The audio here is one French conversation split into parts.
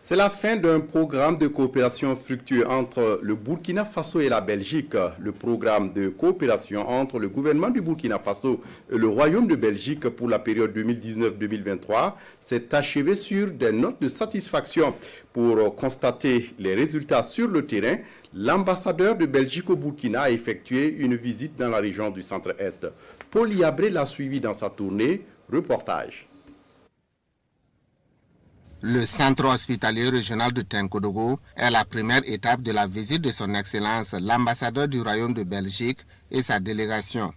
C'est la fin d'un programme de coopération fructueux entre le Burkina Faso et la Belgique. Le programme de coopération entre le gouvernement du Burkina Faso et le Royaume de Belgique pour la période 2019-2023 s'est achevé sur des notes de satisfaction. Pour constater les résultats sur le terrain, l'ambassadeur de Belgique au Burkina a effectué une visite dans la région du Centre-Est. Paul Yabré l'a suivi dans sa tournée. Reportage. Le centre hospitalier régional de Tinkodogo est la première étape de la visite de son Excellence, l'ambassadeur du Royaume de Belgique et sa délégation.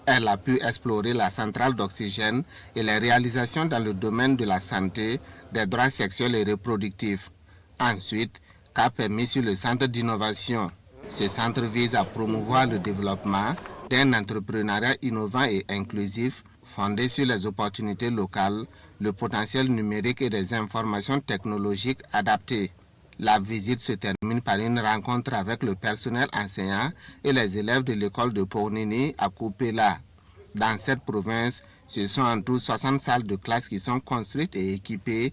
Elle a pu explorer la centrale d'oxygène et les réalisations dans le domaine de la santé, des droits sexuels et reproductifs. Ensuite, cap est mis sur le centre d'innovation. Ce centre vise à promouvoir le développement d'un entrepreneuriat innovant et inclusif fondé sur les opportunités locales, le potentiel numérique et des informations technologiques adaptées. La visite se termine par une rencontre avec le personnel enseignant et les élèves de l'école de Pounini à Koupela. Dans cette province, ce sont en tout 60 salles de classe qui sont construites et équipées,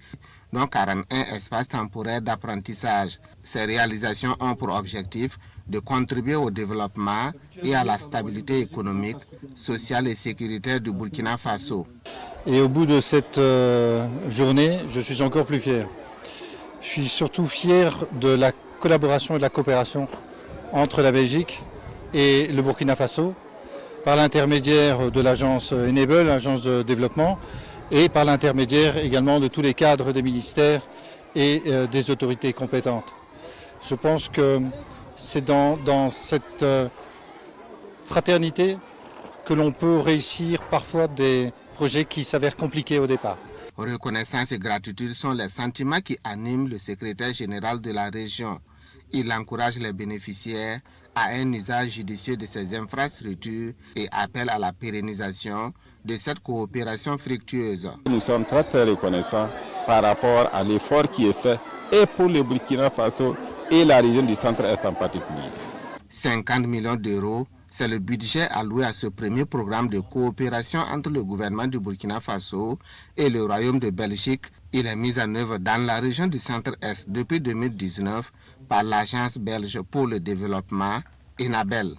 dont 41 espaces temporaires d'apprentissage. Ces réalisations ont pour objectif de contribuer au développement et à la stabilité économique, sociale et sécuritaire du Burkina Faso. Et au bout de cette journée, je suis encore plus fier. Je suis surtout fier de la collaboration et de la coopération entre la Belgique et le Burkina Faso, par l'intermédiaire de l'agence Enable, l'agence de développement, et par l'intermédiaire également de tous les cadres des ministères et des autorités compétentes. Je pense que c'est dans cette fraternité que l'on peut réussir parfois des projets qui s'avèrent compliqués au départ. Reconnaissance et gratitude sont les sentiments qui animent le secrétaire général de la région. Il encourage les bénéficiaires à un usage judicieux de ces infrastructures et appelle à la pérennisation de cette coopération fructueuse. Nous sommes très reconnaissants par rapport à l'effort qui est fait et pour le Burkina Faso et la région du Centre-Est en particulier. 50 millions d'euros, c'est le budget alloué à ce premier programme de coopération entre le gouvernement du Burkina Faso et le Royaume de Belgique. Il est mis en œuvre dans la région du Centre-Est depuis 2019 par l'Agence belge pour le développement, Enable.